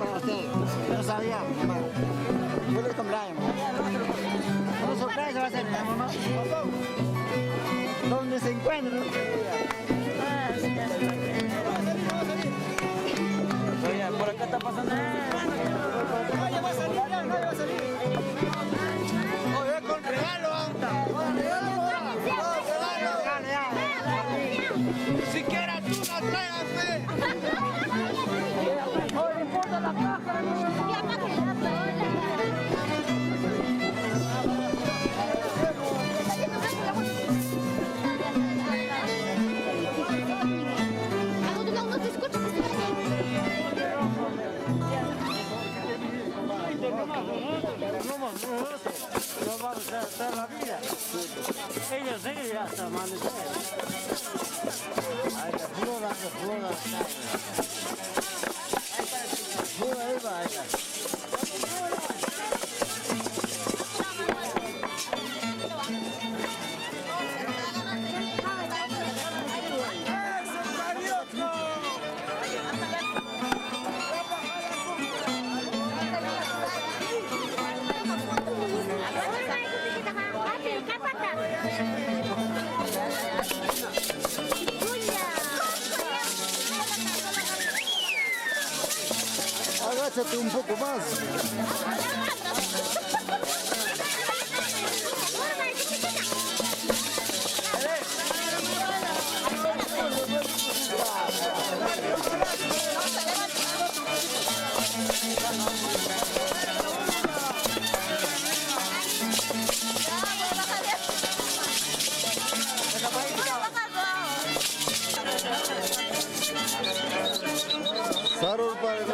para usted. Yo no sabía, mamá. Feliz cumpleaños, mamá. Un sorpresa va a ser, mamá. ¿Dónde se encuentra? Oye, por acá está pasando. Nadie va a salir, nadie va a salir. Oye, con regalo. Con regalo. Siquiera tú no traigas fe. No le importa la caja. No vamos a hacer la vida. Ellos siguen hasta amanecer. Ahí está, flora. Flora, ahí va, ahí va. Agáchate un poco más. Sarul para el